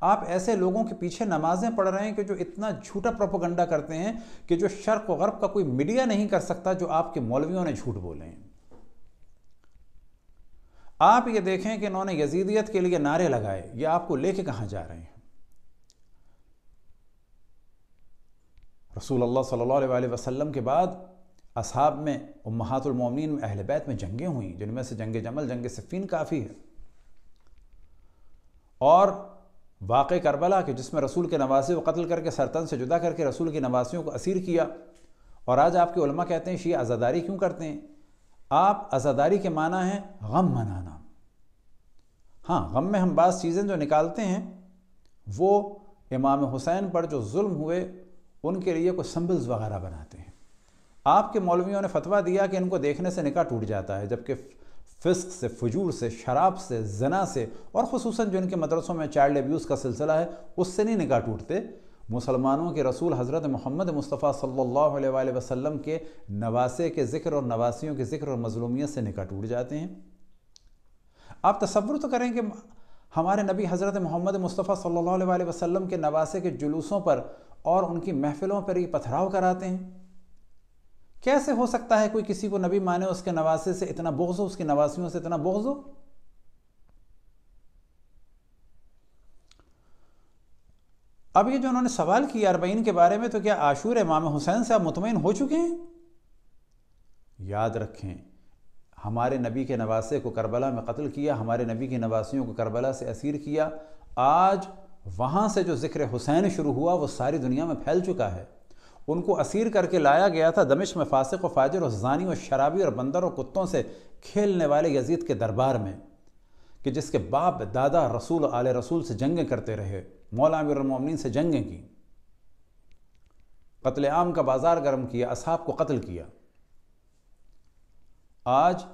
آپ ایسے لوگوں کے پیچھے نمازیں پڑھ رہے ہیں کہ جو اتنا جھوٹا پروپیگنڈا کرتے ہیں کہ جو شرق و غرب کا کوئی میڈیا نہیں کر سکتا جو آپ کے مولویوں نے جھوٹ بولے ہیں۔ آپ یہ دیکھیں کہ انہوں نے یزیدیت کے لیے نعرے لگائے، یہ آپ کو لے کے کہاں جا رہے ہیں؟ رسول اللہ صلی اللہ علیہ وسلم کے بعد اصحاب میں امہات المومنین میں اہل بیت میں جنگیں ہوئیں، جن میں سے جنگ جمل، جنگ صفین کافی ہے، اور واقع کربلا کہ جس میں رسول کے نواسے کو قتل کر کے سرطن سے جدا کر کے رسول کی نواسیوں کو اسیر کیا، اور آج آپ کے علماء کہتے ہیں شیعہ عزاداری کیوں کرتے ہیں؟ آپ عزاداری کے معنی ہے غم منانا۔ ہاں، غم میں ہم بعض چیزیں جو نکالتے ہیں وہ امام حسین پر جو ظلم ہوئے ان کے لیے کوئی سمبلز وغیرہ بناتے ہیں۔ آپ کے مولویوں نے فتویٰ دیا کہ ان کو دیکھنے سے نکاح ٹوٹ جاتا ہے، جبکہ فسق سے، فجور سے، شراب سے، زنا سے، اور خصوصاً جو ان کے مدرسوں میں چائلڈ ایبیوز کا سلسلہ ہے اس سے نہیں نکاح ٹوٹتے، مسلمانوں کے رسول حضرت محمد مصطفیٰ صلی اللہ علیہ وآلہ وسلم کے نواسے کے ذکر اور نواسیوں کے ذکر اور مظلومیت سے نکاح ٹوٹ جاتے ہیں۔ آپ تصور تو کریں کہ ہمارے نبی حضرت محمد مصطفیٰ صلی اللہ علیہ وآلہ وسلم کے نواسے کے جلوسوں پر اور ان کی محفلوں پر یہ پتھراؤ کراتے ہیں۔ کیسے ہو سکتا ہے کوئی کسی کو نبی مانے اس کے نواسے سے اتنا بغض ہو، اس کی نواسیوں سے اتنا بغض ہو؟ اب یہ جو انہوں نے سوال کیا 40 کے بارے میں، تو کیا عاشور امام حسین سے آپ مطمئن ہو چکے ہیں؟ یاد رکھیں، ہمارے نبی کے نواسے کو کربلا میں قتل کیا، ہمارے نبی کی نواسیوں کو کربلا سے اسیر کیا، آج وہاں سے جو ذکر حسین شروع ہوا وہ ساری دنیا میں پھیل چکا ہے۔ ان کو اسیر کر کے لایا گیا تھا دمشق میں فاسق و فاجر اور زانی اور شرابی اور بندر اور کتوں سے کھیلنے والے یزید کے دربار میں، کہ جس کے باپ دادا رسول آل رسول سے جنگیں کرتے رہے، مولا امیر المومنین سے جنگیں کی، قتل عام کا بازار گرم کیا، اصحاب کو قتل کیا۔ آج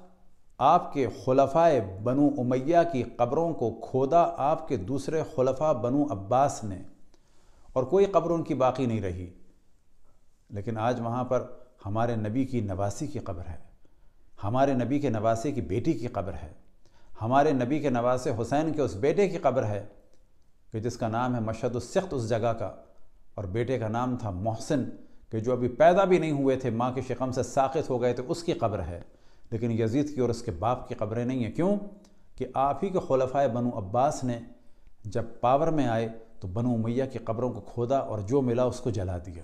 آپ کے خلفائے بنو امیہ کی قبروں کو کھودا آپ کے دوسرے خلفاء بنو عباس نے، اور کوئی قبر ان کی باقی نہیں رہی، لیکن آج وہاں پر ہمارے نبی کی نواسی کی قبر ہے، ہمارے نبی کے نواسے کی بیٹی کی قبر ہے، ہمارے نبی کے نواسے حسین کے اس بیٹے کی قبر ہے کہ جس کا نام ہے مشہد السخت اس جگہ کا، اور بیٹے کا نام تھا محسن کہ جو ابھی پیدا بھی نہیں ہوئے تھے، ماں کے شکم سے ساقط ہو گئے تھے، اس کی قبر ہے۔ لیکن یزید کی اور اس کے باپ کی قبریں نہیں ہیں۔ کیوں؟ کہ آپ ہی کے خلفائے بنو عباس نے جب پاور میں آئے تو بنو امیہ کی قبروں کو کھودا اور جو ملا اس کو جلا دیا۔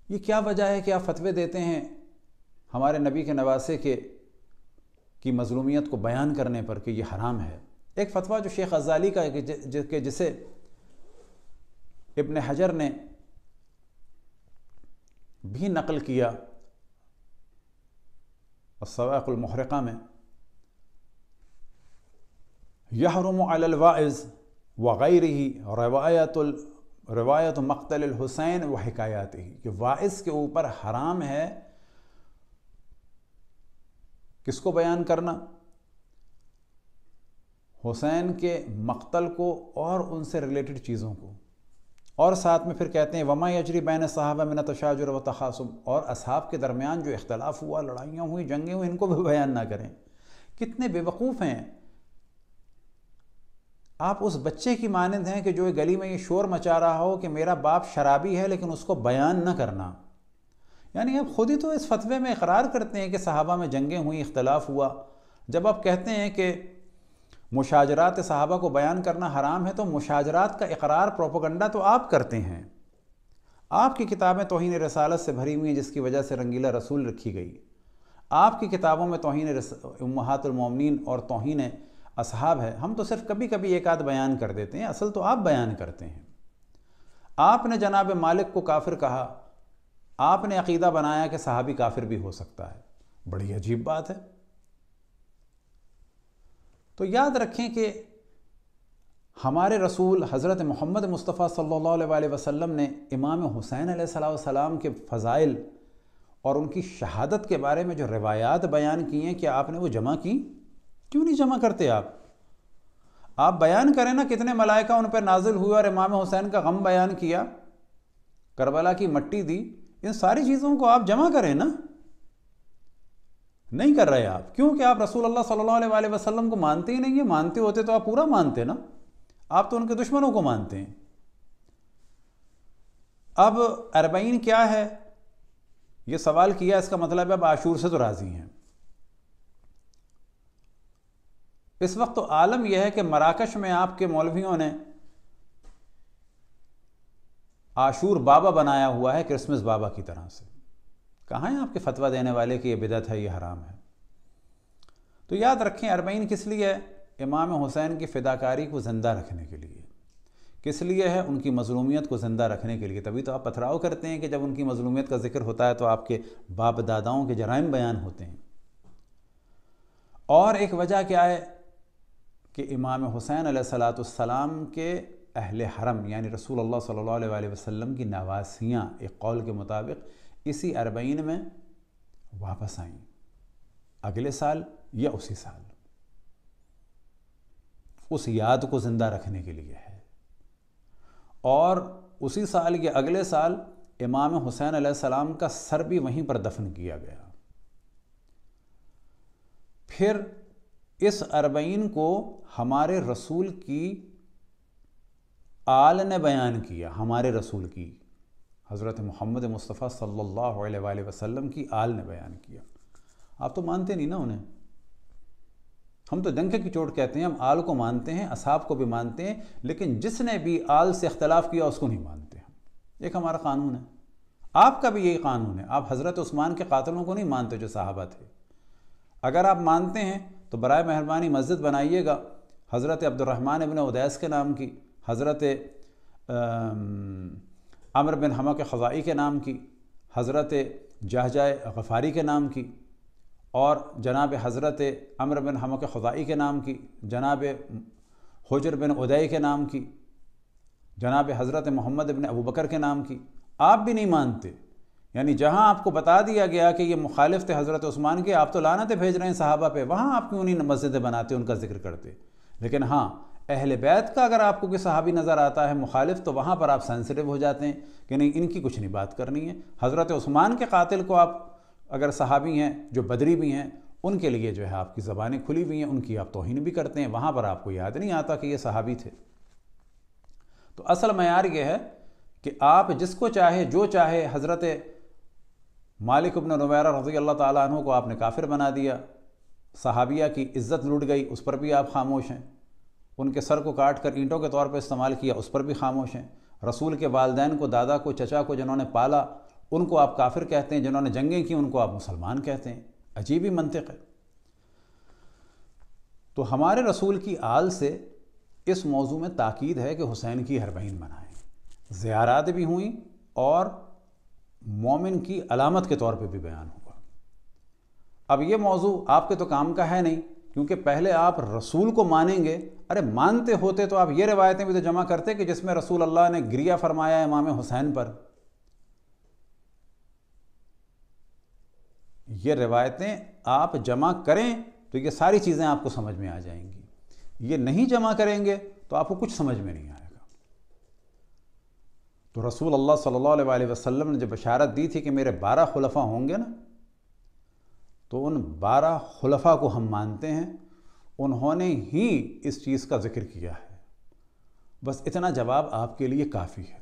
یہ کیا وجہ ہے کہ آپ فتوے دیتے ہیں ہمارے نبی کے نواسے کی مظلومیت کو بیان کرنے پر کہ یہ حرام ہے؟ ایک فتویٰ جو شیخ غزالی کا ہے کہ جسے ابن حجر نے بھی نقل کیا الصواعق المحرقہ میں، یحرم علی الواعظ وغیرہ روایت مقتل الحسین و حکایاتہ، کہ واعظ کے اوپر حرام ہے کس کو بیان کرنا؟ حسین کے مقتل کو اور ان سے ریلیٹڈ چیزوں کو، اور ساتھ میں پھر کہتے ہیں وما یجری بین صحابہ من تشاجر و تخاصم، اور اصحاب کے درمیان جو اختلاف ہوا، لڑائیاں ہوئی، جنگیں ہوئی، ان کو بھی بیان نہ کریں۔ کتنے بے وقوف ہیں آپ! اس بچے کی مانند ہیں کہ جو گلی میں یہ شور مچا رہا ہو کہ میرا باپ شرابی ہے لیکن اس کو بیان نہ کرنا۔ یعنی آپ خود ہی تو اس فتوے میں اقرار کرتے ہیں کہ صحابہ میں جنگیں ہوئیں، اختلاف ہوا۔ جب آپ کہتے ہیں کہ مشاجرات صحابہ کو بیان کرنا حرام ہے، تو مشاجرات کا اقرار، پروپیگنڈا تو آپ کرتے ہیں۔ آپ کی کتابیں توہین رسالت سے بھری ہوئی ہیں، جس کی وجہ سے رنگیلا رسول رکھی گئی۔ آپ کی کتابوں میں توہین امہات المومنین اور توہین اصحاب ہے۔ ہم تو صرف کبھی کبھی ایک آدھ بیان کر دیتے ہیں، اصل تو آپ بیان کرتے ہیں۔ آپ نے جناب مالک کو کافر کہا، آپ نے عقیدہ بنایا کہ صحابی کافر بھی ہو سکتا ہے۔ بڑی عجیب بات ہے۔ تو یاد رکھیں کہ ہمارے رسول حضرت محمد مصطفیٰ صلی اللہ علیہ وآلہ وسلم نے امام حسین علیہ السلام کے فضائل اور ان کی شہادت کے بارے میں جو روایات بیان کی ہیں، کیا آپ نے وہ جمع کی؟ کیوں نہیں جمع کرتے آپ بیان کریں نا، کتنے ملائکہ ان پر نازل ہوئے اور امام حسین کا غم بیان کیا، کربلا کی مٹی دی، ان ساری چیزوں کو آپ جمع کریں نا۔ نہیں کر رہے آپ، کیونکہ آپ رسول اللہ صلی اللہ علیہ وسلم کو مانتے ہی نہیں ہیں۔ مانتے ہوتے تو آپ پورا مانتے نا، آپ تو ان کے دشمنوں کو مانتے ہیں۔ اب 40 کیا ہے یہ سوال کیا، اس کا مطلب ہے اب عاشور سے تو راضی ہیں۔ اس وقت تو عالم یہ ہے کہ مراکش میں آپ کے مولویوں نے عاشور بابا بنایا ہوا ہے کرسمس بابا کی طرح سے۔ کہاں ہیں آپ کے فتویٰ دینے والے کہ یہ بدعت ہے، یہ حرام ہے؟ تو یاد رکھیں 40 کس لیے ہے؟ امام حسین کی فداکاری کو زندہ رکھنے کے لیے۔ کس لیے ہے؟ ان کی مظلومیت کو زندہ رکھنے کے لیے۔ تبھی تو آپ پتھراؤ کرتے ہیں کہ جب ان کی مظلومیت کا ذکر ہوتا ہے تو آپ کے باپ داداؤں کے جرائم بیان ہوتے ہیں۔ اور ایک وجہ کیا ہے کہ امام حسین علیہ السلام کے اہل حرم یعنی رسول اللہ صلی اللہ علیہ وسلم کی نواسیاں ایک قول کے مطابق اسی 40 میں واپس آئیں، اگلے سال یا اسی سال، اس یاد کو زندہ رکھنے کے لیے ہے۔ اور اسی سال یا اگلے سال امام حسین علیہ السلام کا سر بھی وہیں پر دفن کیا گیا۔ پھر اس 40 کو ہمارے رسول کی آل نے بیان کیا، ہمارے رسول کی حضرت محمد مصطفیٰ صلی اللہ علیہ وآلہ وسلم کی آل نے بیان کیا۔ آپ تو مانتے نہیں نا انہیں، ہم تو ڈنکے کی چوٹ کہتے ہیں، ہم آل کو مانتے ہیں، اصحاب کو بھی مانتے ہیں، لیکن جس نے بھی آل سے اختلاف کیا اس کو نہیں مانتے ہم۔ ایک ہمارا قانون ہے، آپ کا بھی یہی قانون ہے۔ آپ حضرت عثمان کے قاتلوں کو نہیں مانتے جو صحابہ تھے۔ اگر آپ مانتے ہیں تو برائے مہربانی مسجد بنائیے گا حضرت عبد الرحمن ابن ادیس کے نام کی، حضرت عمر بن حمہ کے خزائی کے نام کی، حضرت جہجہ غفاری کے نام کی، اور جناب حضرت عمر بن حمہ کے خزائی کے نام کی، جناب حجر بن ادئی کے نام کی، جناب حضرت محمد بن ابو بکر کے نام کی۔ آپ بھی نہیں مانتے، یعنی جہاں آپ کو بتا دیا گیا کہ یہ مخالف تھے حضرت عثمان کے، آپ تو لعنتیں بھیج رہے ہیں صحابہ پہ، وہاں آپ کیوں نہیں مسجدیں بناتے، ان کا ذکر کرتے؟ لیکن ہاں اہل بیت کا اگر آپ کو کوئی صحابی نظر آتا ہے مخالف تو وہاں پر آپ سینسٹیو ہو جاتے ہیں کہ نہیں، ان کی کچھ نہیں بات کرنی ہے۔ حضرت عثمان کے قاتل کو آپ اگر صحابی ہیں جو بدری بھی ہیں، ان کے لیے جو ہے آپ کی زبانیں کھلی ہوئی ہیں، ان کی آپ توہین بھی کرتے ہیں، وہاں پر آپ کو یاد نہیں آتا کہ یہ صحابی تھے۔ تو اصل معیار یہ ہے کہ آپ جس کو چاہے جو چاہے، حضرت مالک بن نویرہ رضی اللہ تعالیٰ عنہ کو آپ نے کافر بنا دیا، صحابیہ کی عزت لوٹ گئی، اس پر بھی آپ خاموش ہیں۔ ان کے سر کو کاٹ کر اینٹوں کے طور پر استعمال کیا، اس پر بھی خاموش ہیں۔ رسول کے والدین کو، دادا کو، چچا کو جنہوں نے پالا، ان کو آپ کافر کہتے ہیں، جنہوں نے جنگیں کی ان کو آپ مسلمان کہتے ہیں۔ عجیب ہی منطق ہے۔ تو ہمارے رسول کی آل سے اس موضوع میں تاکید ہے کہ حسین کی 40 منائیں، زیارات بھی ہوئیں اور مومن کی علامت کے طور پہ بھی بیان ہوا۔ اب یہ موضوع آپ کے تو کام کا ہے نہیں، کیونکہ پہلے آپ رسول کو مانیں گے۔ ارے مانتے ہوتے تو آپ یہ روایتیں بھی تو جمع کرتے کہ جس میں رسول اللہ نے گریہ فرمایا ہے امام حسین پر۔ یہ روایتیں آپ جمع کریں تو یہ ساری چیزیں آپ کو سمجھ میں آ جائیں گی۔ یہ نہیں جمع کریں گے تو آپ کو کچھ سمجھ میں نہیں آئے گا۔ تو رسول اللہ صلی اللہ علیہ وسلم نے جب بشارت دی تھی کہ میرے 12 خلفاء ہوں گے نا، تو ان 12 خلفاء کو ہم مانتے ہیں، انہوں نے ہی اس چیز کا ذکر کیا ہے۔ بس اتنا جواب آپ کے لیے کافی ہے۔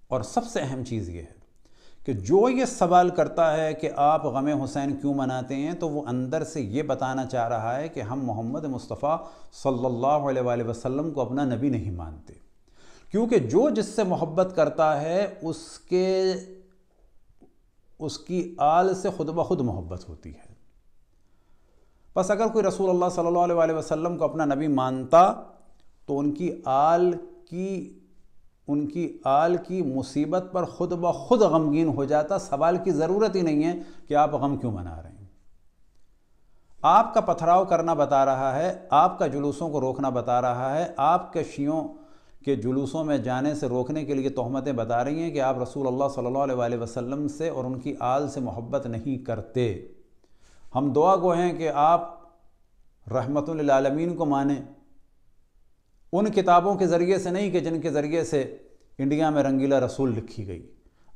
اور سب سے اہم چیز یہ ہے کہ جو یہ سوال کرتا ہے کہ آپ غم حسین کیوں مناتے ہیں، تو وہ اندر سے یہ بتانا چاہ رہا ہے کہ ہم محمد مصطفیٰ صلی اللہ علیہ وآلہ وسلم کو اپنا نبی نہیں مانتے، کیونکہ جو جس سے محبت کرتا ہے اس کی آل سے خود بخود محبت ہوتی ہے۔ بس اگر کوئی رسول اللہ صلی اللہ علیہ وسلم کو اپنا نبی مانتا تو ان کی آل کی مصیبت پر خود بخود غمگین ہو جاتا، سوال کی ضرورت ہی نہیں ہے کہ آپ غم کیوں منا رہے ہیں۔ آپ کا پتھراؤ کرنا بتا رہا ہے، آپ کا جلوسوں کو روکنا بتا رہا ہے، آپ کے شیعوں کے جلوسوں میں جانے سے روکنے کے لیے تہمتیں بتا رہی ہیں کہ آپ رسول اللہ صلی اللہ علیہ وسلم سے اور ان کی آل سے محبت نہیں کرتے۔ ہم دعا گو ہیں کہ آپ رحمت للعالمین کو مانیں، ان کتابوں کے ذریعے سے نہیں کہ جن کے ذریعے سے انڈیا میں رنگیلا رسول لکھی گئی۔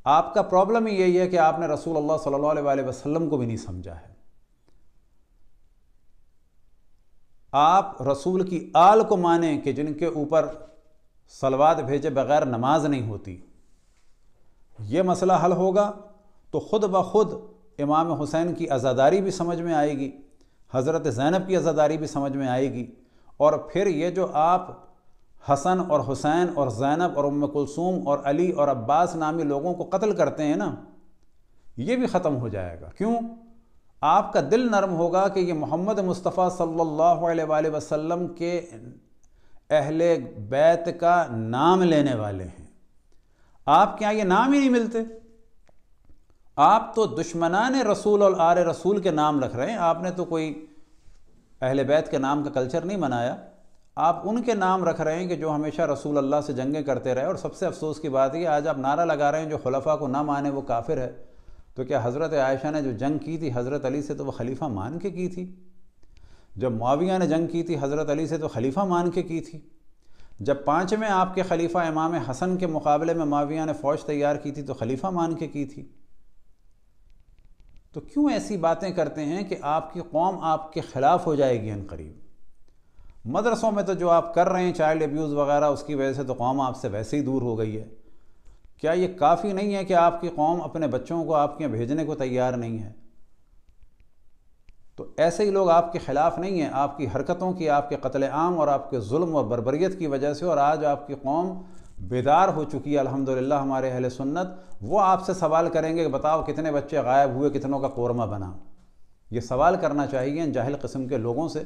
آپ کا پرابلم ہی یہی ہے کہ آپ نے رسول اللہ صلی اللہ علیہ وسلم کو بھی نہیں سمجھا ہے۔ آپ رسول کی آل کو مانیں کہ جن کے اوپر صلوات بھیجے بغیر نماز نہیں ہوتی، یہ مسئلہ حل ہوگا تو خود بخود امام حسین کی عزاداری بھی سمجھ میں آئے گی، حضرت زینب کی عزاداری بھی سمجھ میں آئے گی، اور پھر یہ جو آپ حسن اور حسین اور زینب اور ام کلثوم اور علی اور عباس نامی لوگوں کو قتل کرتے ہیں نا، یہ بھی ختم ہو جائے گا۔ کیوں؟ آپ کا دل نرم ہوگا کہ یہ محمد مصطفیٰ صلی اللہ علیہ وآلہ وسلم کے اہل بیت کا نام لینے والے ہیں۔ آپ کے یہاں یہ نام ہی نہیں ملتے، آپ تو دشمنان رسول اور آل رسول کے نام رکھ رہے ہیں۔ آپ نے تو کوئی اہل بیت کے نام کا کلچر نہیں بنایا، آپ ان کے نام رکھ رہے ہیں کہ جو ہمیشہ رسول اللہ سے جنگیں کرتے رہے۔ اور سب سے افسوس کی بات یہ آج آپ نعرہ لگا رہے ہیں جو خلفاء کو نہ مانے وہ کافر ہے۔ تو کیا حضرت عائشہ نے جو جنگ کی تھی حضرت علی سے تو وہ خلیفہ مان کے کی تھی؟ جب معاویہ نے جنگ کی تھی حضرت علی سے تو خلیفہ مان کے کی تھی؟ جب 5ویں آپ کے خلیفہ امام حسن کے مقابلے میں معاویہ نے فوج تیار کی تھی تو خلیفہ مان کے کی تھی؟ تو کیوں ایسی باتیں کرتے ہیں کہ آپ کی قوم آپ کے خلاف ہو جائے گی ان قریب؟ مدرسوں میں تو جو آپ کر رہے ہیں چائلڈ ابیوز وغیرہ، اس کی وجہ سے تو قوم آپ سے ویسے ہی دور ہو گئی ہے۔ کیا یہ کافی نہیں ہے کہ آپ کی قوم اپنے بچوں کو آپ کے یہاں بھیجنے کو تیار نہیں ہے؟ تو ایسے ہی لوگ آپ کے خلاف نہیں ہیں، آپ کی حرکتوں کی، آپ کے قتل عام اور آپ کے ظلم و بربریت کی وجہ سے، اور آج آپ کی قوم بیدار ہو چکی ہے الحمدللہ ہمارے اہل سنت، وہ آپ سے سوال کریں گے کہ بتاؤ کتنے بچے غائب ہوئے، کتنوں کا قورمہ بنا؟ یہ سوال کرنا چاہیے ان جاہل قسم کے لوگوں سے۔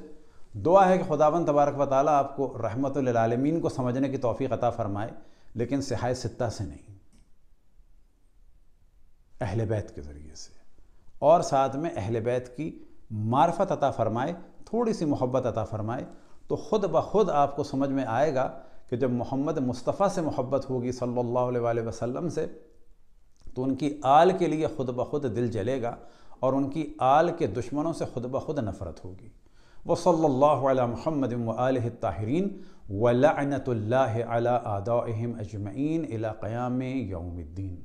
دعا ہے کہ خداوند تبارک و تعالیٰ آپ کو رحمت للعالمین کو سمجھنے کی توفیق عطا فرمائے، لیکن صحائے ستہ سے نہیں، اہل بیت کے ذریعے سے، اور ساتھ میں اہل بیت کی معرفت عطا فرمائے، تھوڑی سی محبت عطا فرمائے، تو خود بخود آپ کو سمجھ میں آئے گا کہ جب محمد مصطفیٰ سے محبت ہوگی صلی اللہ علیہ وآلہ وسلم سے، تو ان کی آل کے لیے خود بخود دل جلے گا، اور ان کی آل کے دشمنوں سے خود بخود نفرت ہوگی۔ وصلی اللہ علی محمد وآلہ الطاہرین ولعنت اللہ علی اعدائہم اجمعین الی قیام یوم الدین۔